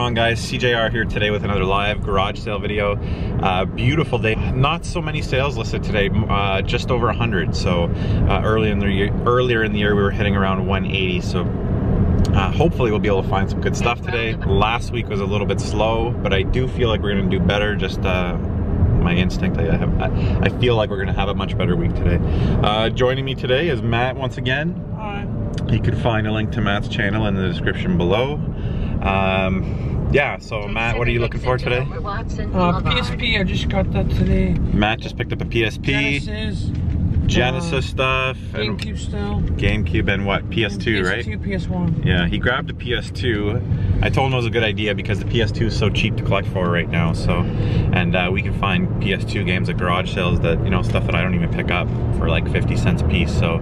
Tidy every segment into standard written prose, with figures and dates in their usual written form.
on, guys? SeeJayAre here today with another live garage sale video. Beautiful day. Not so many sales listed today, just over 100. So earlier in the year we were hitting around 180. So hopefully we'll be able to find some good stuff today. Last week was a little bit slow, but I do feel like we're gonna do better. Just my instinct, I feel like we're gonna have a much better week today. Joining me today is Matt once again. Hi. You can find a link to Matt's channel in the description below. Yeah, so Matt, what are you looking for today? PSP, I just got that today. Matt just picked up a PSP. Genesis stuff. GameCube still. GameCube and what? PS2, right? PS2, PS1. Yeah, he grabbed a PS2. I told him it was a good idea because the PS2 is so cheap to collect for right now. So, and we can find PS2 games at garage sales that, you know, stuff that I don't even pick up for like 50 cents a piece. So,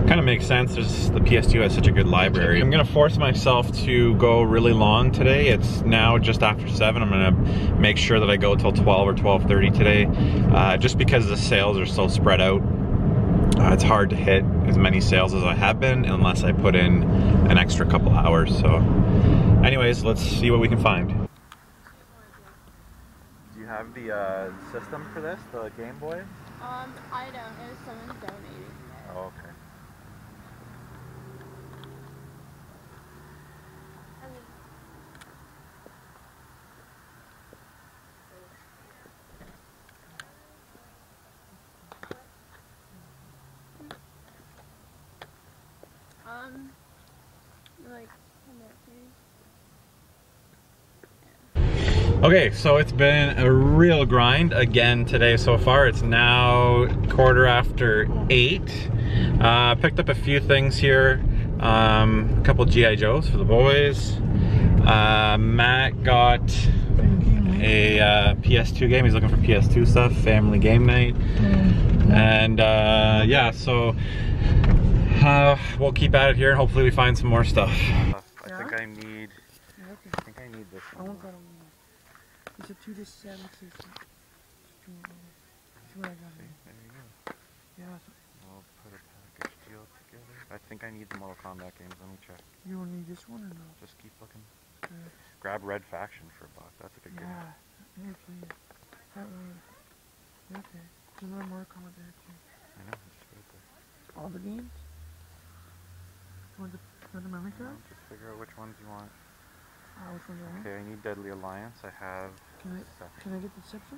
kind of makes sense. The PS2 has such a good library. I'm gonna force myself to go really long today. It's now just after 7. I'm gonna make sure that I go till 12 or 12:30 today, just because the sales are so spread out. It's hard to hit as many sales as I have been unless I put in an extra couple hours. So anyways, let's see what we can find. Do you have the system for this, the Game Boy? I don't. It was someone donated. Oh, okay. Okay, so it's been a real grind again today so far. It's now 8:15. Picked up a few things here. A couple G.I. Joes for the boys. Matt got a PS2 game. He's looking for PS2 stuff, family game night. And yeah, so we'll keep at it here and hopefully we find some more stuff. I think I need this one. It's a 2-disc 7 system. See what I got here. There you go. Yeah. We'll put a package deal together. I think I need the Mortal Kombat games. Let me check. You will need this one or no? Just keep looking. Yeah. Grab Red Faction for $1. That's a good game. Yeah, please. That one. Okay. There's another Mortal Kombat there too. I know, it's right there. All the games? Want the memory card? Just figure out which ones you want. Which ones I want? Okay, I need Deadly Alliance. I have. Can I get the Deception?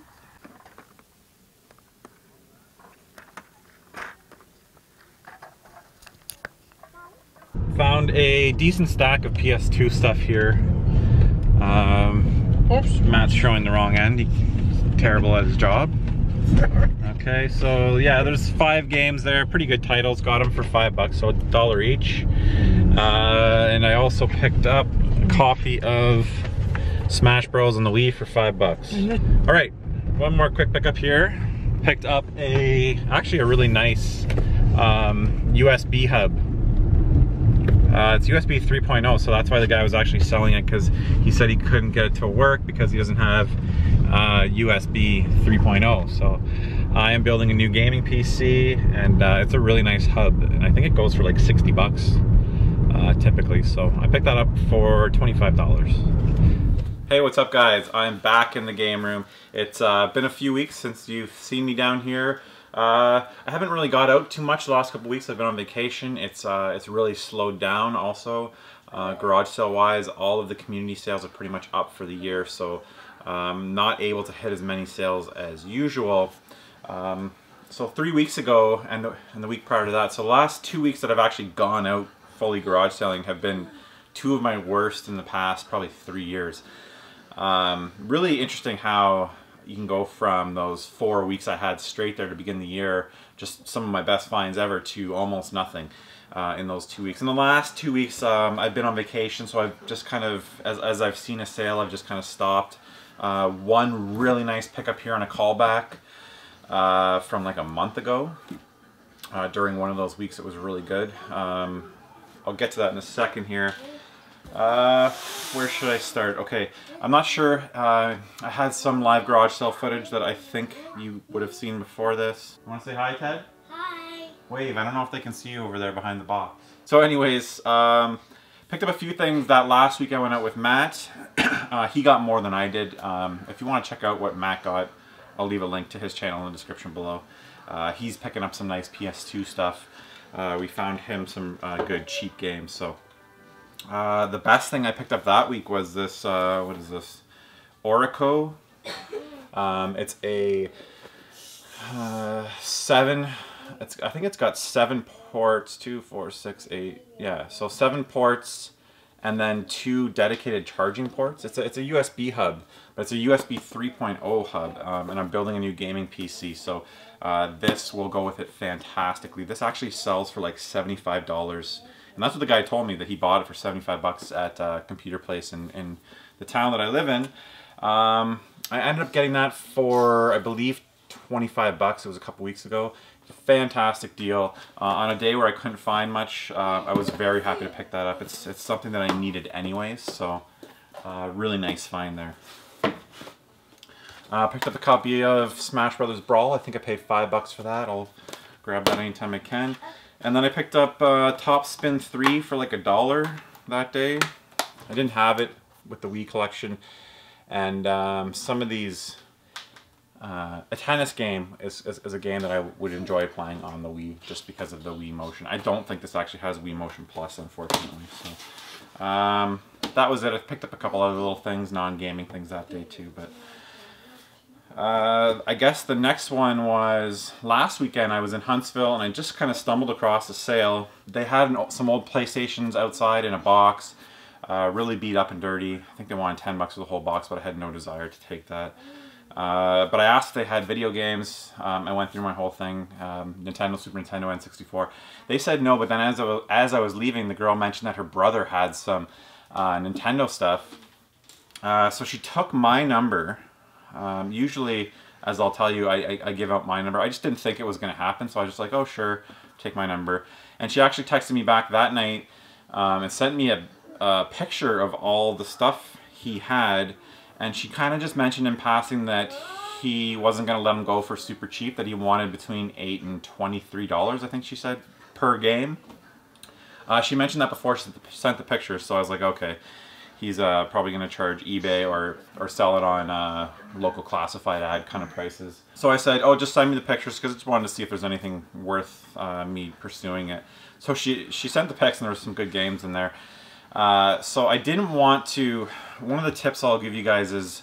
Found a decent stack of PS2 stuff here. Oops, Matt's showing the wrong end. He's terrible at his job. Okay, so yeah, there's 5 games there. Pretty good titles. Got them for $5, so $1 each. And I also picked up a copy of Smash Bros on the Wii for $5. All right, one more quick pickup here. Picked up actually a really nice USB hub. It's USB 3.0, so that's why the guy was actually selling it, because he said he couldn't get it to work because he doesn't have USB 3.0. So I am building a new gaming PC, and it's a really nice hub, and I think it goes for like $60 typically. So I picked that up for $25. Hey, what's up, guys? I'm back in the game room. It's been a few weeks since you've seen me down here. I haven't really got out too much the last couple weeks. I've been on vacation. It's really slowed down also. Garage sale wise, all of the community sales are pretty much up for the year, so not able to hit as many sales as usual. So 3 weeks ago and the week prior to that, so the last 2 weeks that I've actually gone out fully garage selling have been 2 of my worst in the past probably 3 years. Really interesting how you can go from those 4 weeks I had straight there to begin the year, just some of my best finds ever, to almost nothing in those 2 weeks. In the last 2 weeks, I've been on vacation, so I've just kind of, as I've seen a sale, I've just kind of stopped. One really nice pickup here on a callback from like a month ago. During one of those weeks, it was really good. I'll get to that in a second here. Where should I start? Okay, I'm not sure. I had some live garage sale footage that I think you would have seen before this. You want to say hi, Ted? Hi. Wave. I don't know if they can see you over there behind the box. So anyways, Picked up a few things that last week I went out with Matt. He got more than I did. If you want to check out what Matt got, I'll leave a link to his channel in the description below. He's picking up some nice PS2 stuff. We found him some good cheap games. So the best thing I picked up that week was this, what is this? Orico. It's a 7, I think it's got 7 ports, 2, 4, 6, 8, yeah, so 7 ports and then 2 dedicated charging ports. It's a USB hub, but it's a USB 3.0 hub, and I'm building a new gaming PC, so this will go with it fantastically. This actually sells for like $75, and that's what the guy told me, that he bought it for 75 bucks at a computer place in the town that I live in. I ended up getting that for, I believe, 25 bucks. It was a couple weeks ago. Fantastic deal. On a day where I couldn't find much, I was very happy to pick that up. It's something that I needed anyways, so really nice find there. Picked up a copy of Smash Brothers Brawl. I think I paid $5 for that. I'll grab that anytime I can. And then I picked up Top Spin 3 for like $1 that day. I didn't have it with the Wii collection. And some of these, a tennis game is a game that I would enjoy playing on the Wii just because of the Wii Motion. I don't think this actually has Wii Motion Plus, unfortunately. So that was it. I picked up a couple other little things, non-gaming things that day too. But I guess the next one was last weekend. I was in Huntsville and I just kind of stumbled across a sale. They had some old PlayStations outside in a box. Really beat up and dirty. I think they wanted $10 for the whole box, but I had no desire to take that. But I asked if they had video games. I went through my whole thing, Nintendo, Super Nintendo, N64. They said no, but then as I was leaving, the girl mentioned that her brother had some Nintendo stuff. So she took my number. Usually, as I'll tell you, I give out my number. I just didn't think it was going to happen, so I was just like, oh sure, take my number. And she actually texted me back that night and sent me a picture of all the stuff he had, and she kind of just mentioned in passing that he wasn't going to let him go for super cheap, that he wanted between $8 and $23, I think she said, per game. She mentioned that before she sent the picture, so I was like, okay, he's probably going to charge eBay or sell it on local classified ad kind of prices. So I said, oh, just send me the pictures, because I just wanted to see if there's anything worth me pursuing it. So she sent the pics, and there were some good games in there. So I didn't want to, one of the tips I'll give you guys is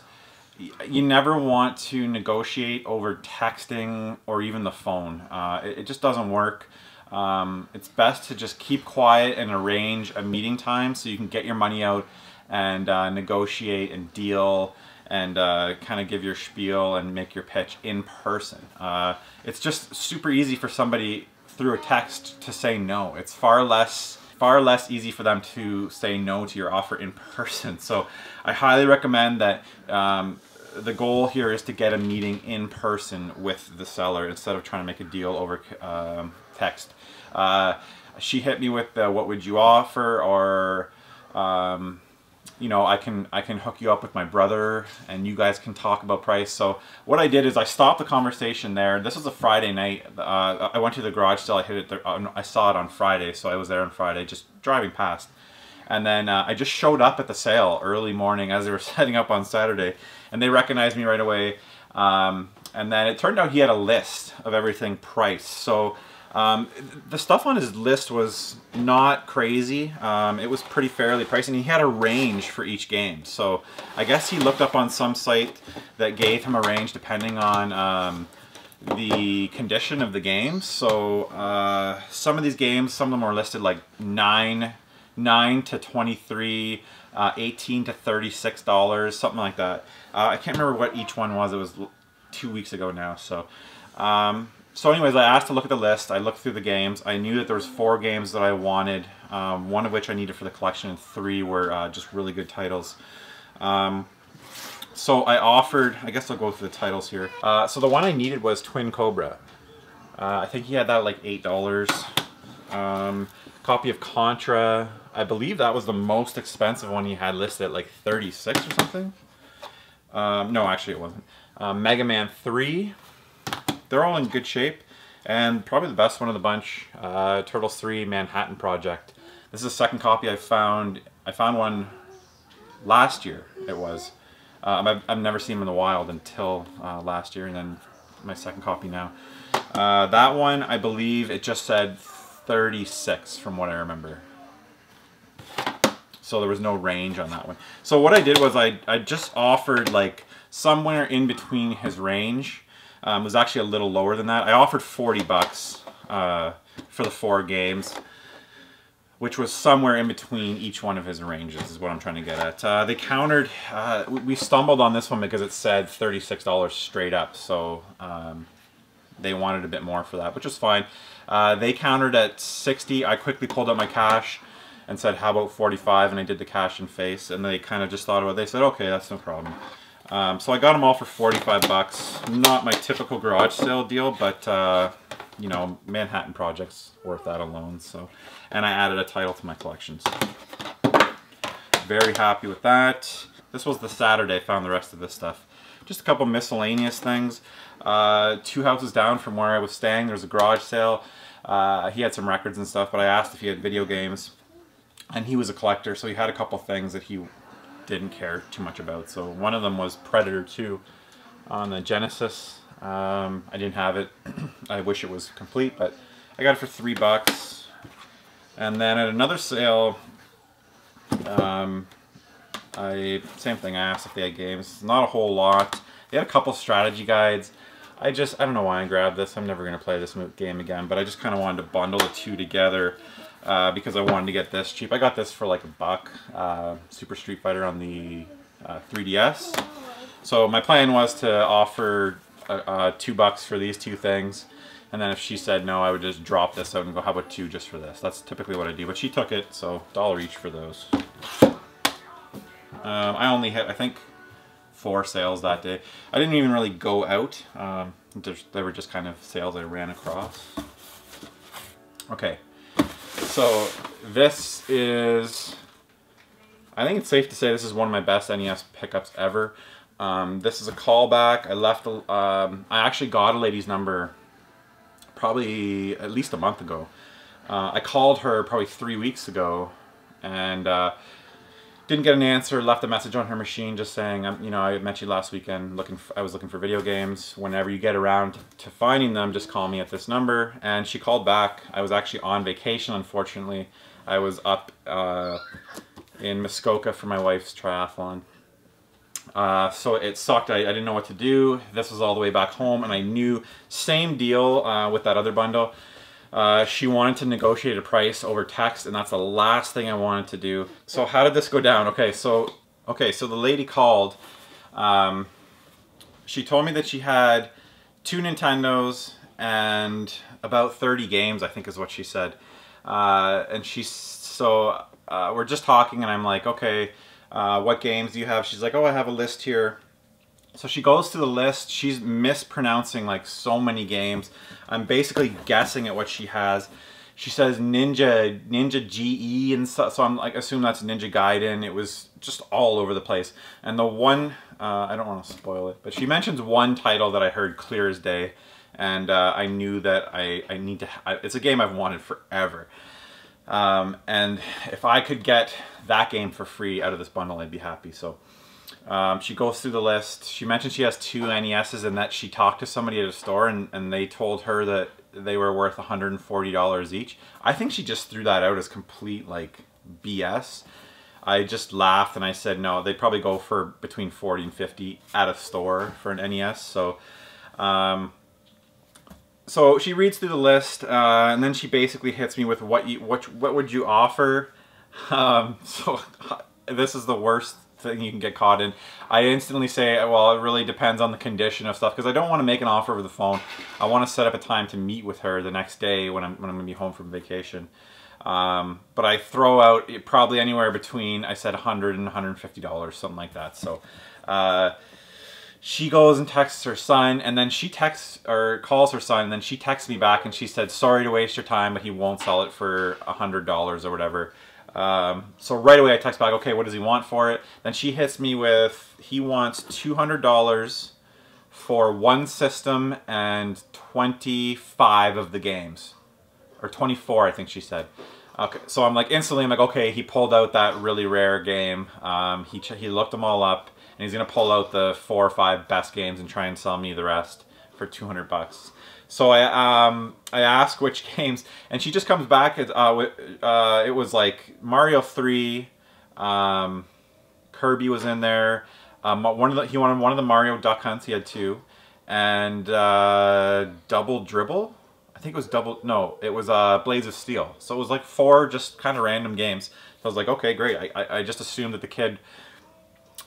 you never want to negotiate over texting or even the phone. It just doesn't work. It's best to just keep quiet and arrange a meeting time so you can get your money out and negotiate and deal and kind of give your spiel and make your pitch in person. It's just super easy for somebody through a text to say no. It's far less easy for them to say no to your offer in person. So I highly recommend that the goal here is to get a meeting in person with the seller instead of trying to make a deal over text. She hit me with the, what would you offer, or you know, I can hook you up with my brother and you guys can talk about price. So what I did is I stopped the conversation there. This was a Friday night. I went to the garage sale. I hit it there. I saw it on Friday, so I was there on Friday just driving past. And then I just showed up at the sale early morning as they were setting up on Saturday, and they recognized me right away. And then it turned out he had a list of everything priced. So the stuff on his list was not crazy. It was pretty fairly priced, and he had a range for each game. So I guess he looked up on some site that gave him a range depending on the condition of the game. So some of these games, some of them were listed like $9 to $23, $18 to $36, something like that. I can't remember what each one was. It was 2 weeks ago now. So so anyways, I asked to look at the list. I looked through the games. I knew that there was 4 games that I wanted, one of which I needed for the collection, and 3 were just really good titles. So I offered, I guess I'll go through the titles here. So the one I needed was Twin Cobra. I think he had that at like $8. Copy of Contra, I believe that was the most expensive one he had listed at like $36 or something. No, actually it wasn't. Mega Man 3. They're all in good shape, and probably the best one of the bunch, Turtles 3 Manhattan Project. This is the second copy I found. I found one last year, it was. I've never seen them in the wild until last year, and then my second copy now. That one, I believe it just said 36 from what I remember. So there was no range on that one. So what I did was I just offered like somewhere in between his range. It was actually a little lower than that. I offered 40 bucks for the 4 games, which was somewhere in between each one of his ranges is what I'm trying to get at. They countered, we stumbled on this one because it said $36 straight up. So they wanted a bit more for that, which was fine. They countered at 60. I quickly pulled out my cash and said, how about 45? And I did the cash and face, and they kind of just thought about it. They said, okay, that's no problem. So I got them all for 45 bucks. Not my typical garage sale deal, but you know, Manhattan Project's worth that alone. So, and I added a title to my collection. So very happy with that. This was the Saturday I found the rest of this stuff. Just a couple miscellaneous things. 2 houses down from where I was staying, there's a garage sale. He had some records and stuff, but I asked if he had video games. And he was a collector, so he had a couple things that he didn't care too much about. So one of them was Predator 2 on the Genesis. I didn't have it. I wish it was complete, but I got it for 3 bucks. And then at another sale, same thing, I asked if they had games. Not a whole lot. They had a couple strategy guides. I don't know why I grabbed this. I'm never going to play this game again, but I just kind of wanted to bundle the 2 together. Because I wanted to get this cheap. I got this for like $1, Super Street Fighter on the 3DS. So my plan was to offer $2 for these 2 things, and then if she said no, I would just drop this out and go, how about 2 just for this? That's typically what I do, but she took it, so $1 each for those. I only hit, I think, 4 sales that day. I didn't even really go out. They were just kind of sales I ran across. Okay. So this is, I think it's safe to say this is one of my best NES pickups ever. This is a callback. I actually got a lady's number probably at least a month ago. I called her probably 3 weeks ago and didn't get an answer. Left a message on her machine just saying, you know, I met you last weekend. I was looking for video games. Whenever you get around to finding them, just call me at this number. And she called back. I was actually on vacation, unfortunately. I was up in Muskoka for my wife's triathlon. So it sucked. I didn't know what to do. This was all the way back home, and I knew, same deal with that other bundle. She wanted to negotiate a price over text, and that's the last thing I wanted to do. So how did this go down? Okay, so the lady called. She told me that she had 2 Nintendos and about 30 games, I think is what she said. And we're just talking, and I'm like, okay, what games do you have? She's like, oh, I have a list here. So she goes to the list. She's mispronouncing like so many games. I'm basically guessing at what she has. She says Ninja GE, and so I'm like, assume that's Ninja Gaiden. It was just all over the place. And the one, I don't want to spoil it, but she mentions one title that I heard clear as day, and I knew that I need to. It's a game I've wanted forever. And if I could get that game for free out of this bundle, I'd be happy. So. She goes through the list. She mentioned she has 2 NESs and that she talked to somebody at a store and they told her that they were worth $140 each. I think she just threw that out as complete like BS. I just laughed and I said no, they probably go for between 40 and 50 at a store for an NES. So so she reads through the list and then she basically hits me with what would you offer? So this is the worst thing you can get caught in. I instantly say, well, it really depends on the condition of stuff, because I don't want to make an offer over the phone. I want to set up a time to meet with her the next day when I'm going to be home from vacation. But I throw out probably anywhere between, I said $100 and $150, something like that. So she goes and texts her son, and then she texts or calls her son, and then she texts me back and she said, sorry to waste your time, but he won't sell it for $100 or whatever. So right away I text back, okay, what does he want for it? Then she hits me with, he wants $200 for 1 system and 25 of the games. Or 24, I think she said. Okay, so I'm like instantly, I'm like, okay, he pulled out that really rare game. He looked them all up, and he's gonna pull out the 4 or 5 best games and try and sell me the rest for 200 bucks. So I ask which games, and she just comes back. It was like Mario 3, Kirby was in there. He wanted one of the Mario Duck Hunts. He had 2, and Double Dribble. I think it was it was Blades of Steel. So it was like 4 just kind of random games. So I was like, okay, great. I just assumed that the kid,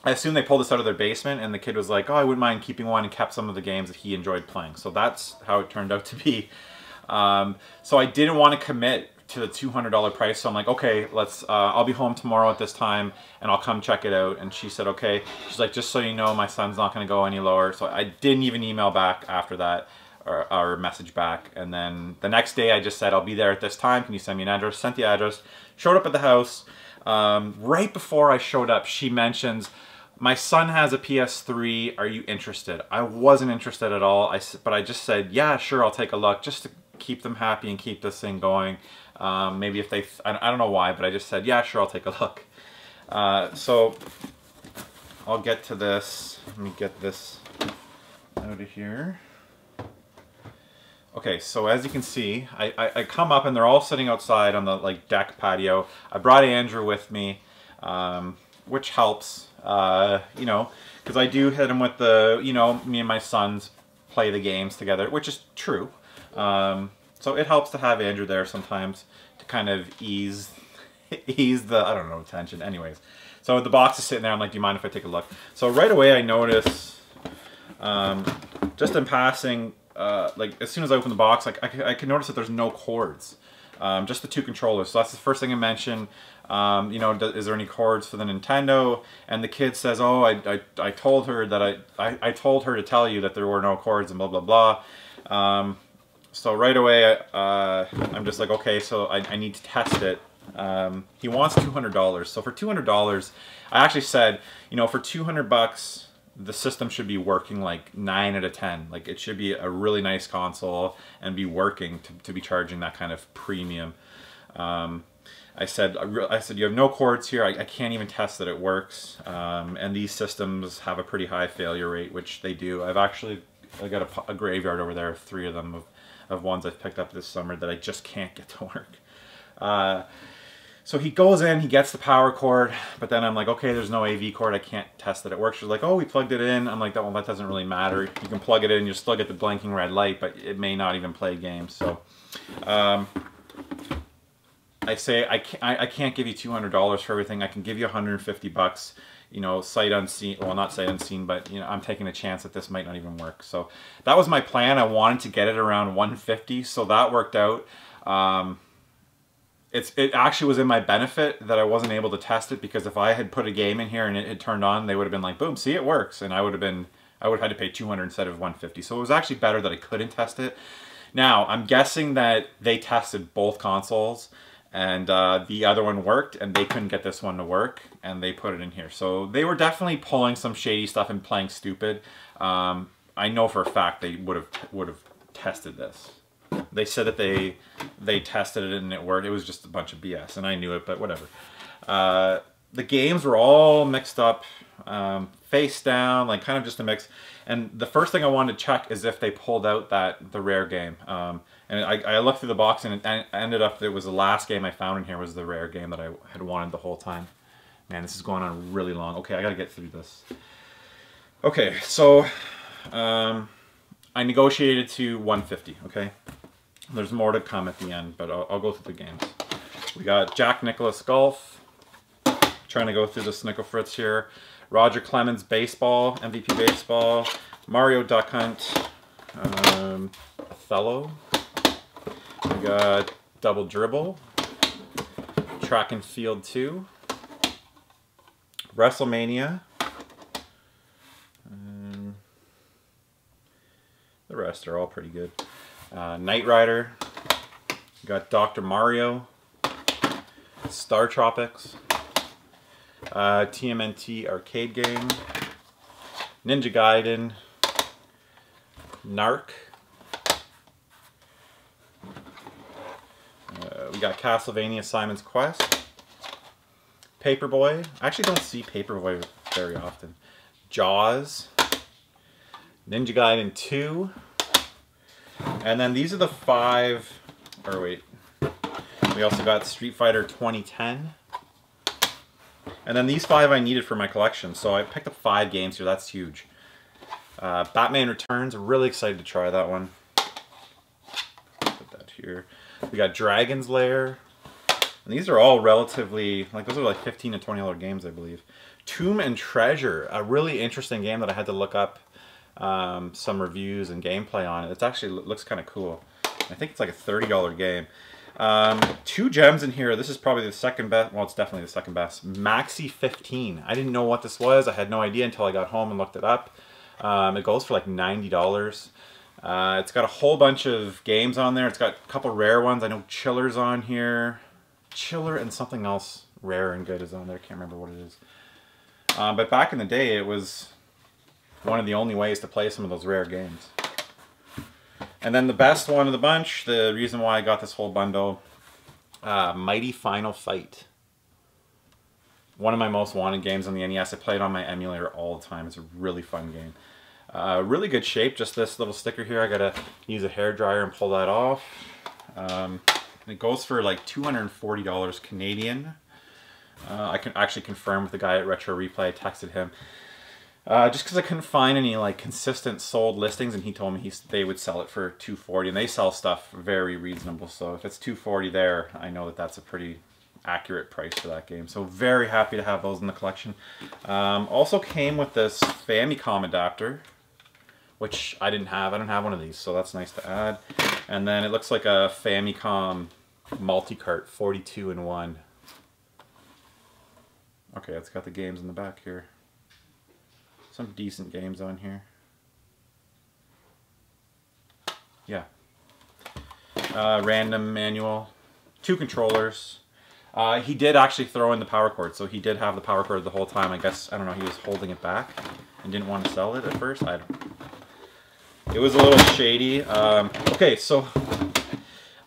I assumed they pulled this out of their basement, and the kid was like, oh, I wouldn't mind keeping one, and kept some of the games that he enjoyed playing. So that's how it turned out to be. So I didn't want to commit to the $200 price. So I'm like, okay, I'll be home tomorrow at this time, and I'll come check it out. And she said, okay. She's like, just so you know, my son's not going to go any lower. So I didn't even email back after that. Or message back, and then the next day I just said, I'll be there at this time, can you send me an address? Sent the address, showed up at the house. Right before I showed up, she mentions, my son has a PS3, are you interested? I wasn't interested at all, but I just said, yeah, sure, I'll take a look, just to keep them happy and keep this thing going. Maybe if I don't know why, but I just said, yeah, sure, I'll take a look. So I'll get to this. Let me get this out of here. Okay, so as you can see, I come up and they're all sitting outside on the deck patio. I brought Andrew with me, which helps, you know, because I do hit him with the, you know, me and my sons play the games together, which is true. So it helps to have Andrew there sometimes to kind of ease the, I don't know, tension. Anyways, so the box is sitting there. I'm like, do you mind if I take a look? So right away I notice, just in passing, like as soon as I open the box, like I can notice that there's no cords, just the 2 controllers. So that's the first thing I mentioned. You know, is there any cords for the Nintendo? And the kid says, oh, I told her that I told her to tell you that there were no cords and blah blah blah. So right away I'm just like, okay, so I need to test it. He wants $200. So for $200, I actually said, you know, for 200 bucks. The system should be working like 9 out of 10. Like it should be a really nice console and be working to be charging that kind of premium. I said, you have no cords here. I can't even test that it works. And these systems have a pretty high failure rate, which they do. I got a graveyard over there, 3 of them of ones I've picked up this summer that I just can't get to work. So he goes in, he gets the power cord, but then I'm like, okay, there's no AV cord, I can't test that it works. She's like, oh, we plugged it in. I'm like, well, that doesn't really matter. You can plug it in, you still get the blinking red light, but it may not even play games. So I say, I can't give you $200 for everything. I can give you 150 bucks, you know, sight unseen, well, not sight unseen, but, you know, I'm taking a chance that this might not even work. So that was my plan. I wanted to get it around 150, so that worked out. It actually was in my benefit that I wasn't able to test it, because if I had put a game in here and it had turned on, they would have been like, boom, see, it works. And I would have had to pay 200 instead of 150. So it was actually better that I couldn't test it. Now, I'm guessing that they tested both consoles, and the other one worked, and they couldn't get this one to work, and they put it in here. So they were definitely pulling some shady stuff and playing stupid. I know for a fact they would have tested this. They said that they tested it and it worked. It was just a bunch of BS, and I knew it, but whatever. The games were all mixed up, face down, like kind of just a mix. And the first thing I wanted to check is if they pulled out the rare game. And I looked through the box, and it ended up that it was the last game I found in here was the rare game that I had wanted the whole time. Man, this is going on really long. Okay, I gotta get through this. Okay, so I negotiated to 150, okay? There's more to come at the end, but I'll go through the games. We got Jack Nicklaus Golf. Trying to go through the Snickle Fritz here. Roger Clemens Baseball, MVP Baseball. Mario Duck Hunt. Othello. We got Double Dribble. Track and Field 2. WrestleMania. The rest are all pretty good. Knight Rider. We got Dr. Mario. Star Tropics. TMNT arcade game. Ninja Gaiden. Narc. We we got Castlevania Simon's Quest, Paperboy. I actually don't see Paperboy very often. Jaws, Ninja Gaiden 2, and then these are the 5, or wait, we also got Street Fighter 2010. And then these 5 I needed for my collection, so I picked up 5 games here. That's huge. Batman Returns, really excited to try that one. Put that here. We got Dragon's Lair. And these are all relatively, like those are like $15 to $20 games, I believe. Tomb and Treasure, a really interesting game that I had to look up some reviews and gameplay on it. It actually looks kind of cool. I think it's like a $30 game. 2 gems in here. This is probably the second best. Well, it's definitely the second best. Maxi 15. I didn't know what this was. I had no idea until I got home and looked it up. It goes for like $90. It's got a whole bunch of games on there. It's got a couple rare ones. I know Chiller's on here. Chiller and something else rare and good is on there. I can't remember what it is. But back in the day, it was one of the only ways to play some of those rare games. And then the best one of the bunch, the reason why I got this whole bundle, Mighty Final Fight. One of my most wanted games on the NES. I play it on my emulator all the time. It's a really fun game. Really good shape, just this little sticker here. I gotta use a hairdryer and pull that off. It goes for like $240 Canadian. I can actually confirm with the guy at Retro Replay. I texted him. Just because I couldn't find any like consistent sold listings, and he told me they would sell it for $240, and they sell stuff very reasonable. So if it's $240 there, I know that that's a pretty accurate price for that game. So very happy to have those in the collection. Also came with this Famicom adapter, which I didn't have. I don't have one of these, so that's nice to add. And then it looks like a Famicom multi-cart, 42 in 1. Okay, it's got the games in the back here. Some decent games on here. Yeah. Random manual. 2 controllers. He did actually throw in the power cord, so he did have the power cord the whole time. I guess, I don't know, he was holding it back and didn't want to sell it at first. I don't know. It was a little shady. Okay, so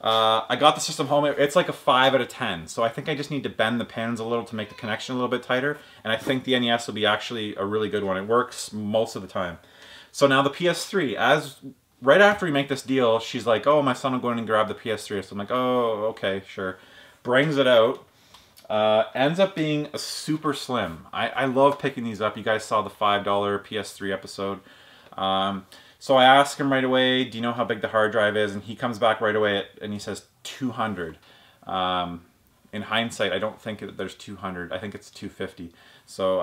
I got the system home. It's like a 5 out of 10. So I think I just need to bend the pins a little to make the connection a little bit tighter. And I think the NES will be actually a really good one. It works most of the time. So now the PS3, right after we make this deal, she's like, oh, my son will go in and grab the PS3. So I'm like, oh, okay, sure. Brings it out. Ends up being a super slim. I love picking these up. You guys saw the $5 PS3 episode. So I ask him right away, do you know how big the hard drive is? And he comes back right away and he says 200. In hindsight, I don't think there's 200. I think it's 250. So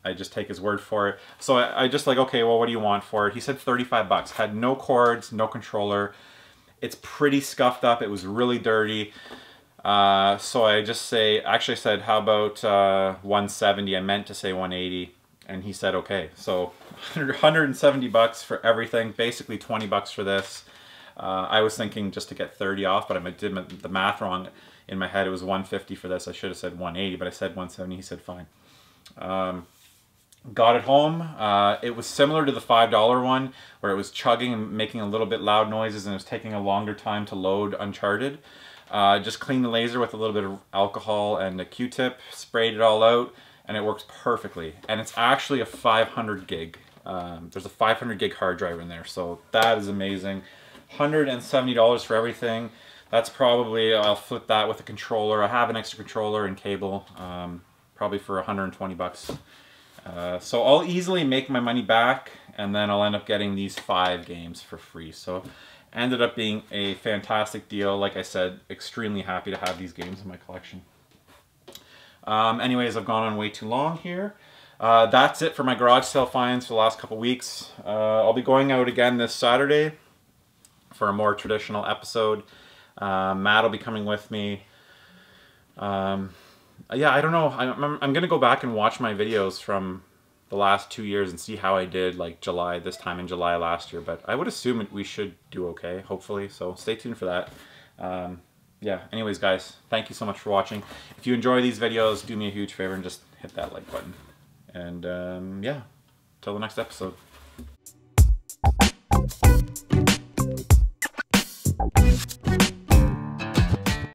I just take his word for it. So I just like, okay, well, what do you want for it? He said 35 bucks. Had no cords, no controller. It's pretty scuffed up. It was really dirty. So I just actually said, how about 170? I meant to say 180. And he said, okay. So 170 bucks for everything, basically 20 bucks for this. I was thinking just to get 30 off, but I did the math wrong in my head. It was 150 for this. I should have said 180, but I said 170. He said, fine. Got it home. It was similar to the $5 one, where it was chugging and making a little bit loud noises, and it was taking a longer time to load Uncharted. Just cleaned the laser with a little bit of alcohol and a Q-tip, sprayed it all out, and it works perfectly. And it's actually a 500 gig. There's a 500 gig hard drive in there, so that is amazing. $170 for everything. That's probably, I'll flip that with a controller. I have an extra controller and cable, probably for 120 bucks. So I'll easily make my money back, and then I'll end up getting these 5 games for free. So ended up being a fantastic deal. Like I said, extremely happy to have these games in my collection. Anyways, I've gone on way too long here. That's it for my garage sale finds for the last couple weeks. I'll be going out again this Saturday for a more traditional episode. Matt will be coming with me. Yeah, I don't know. I'm gonna go back and watch my videos from the last 2 years and see how I did, like this time in July last year. But I would assume we should do okay, hopefully. So stay tuned for that. Yeah, anyways, guys, thank you so much for watching. If you enjoy these videos, do me a huge favor and just hit that like button. And yeah, till the next episode.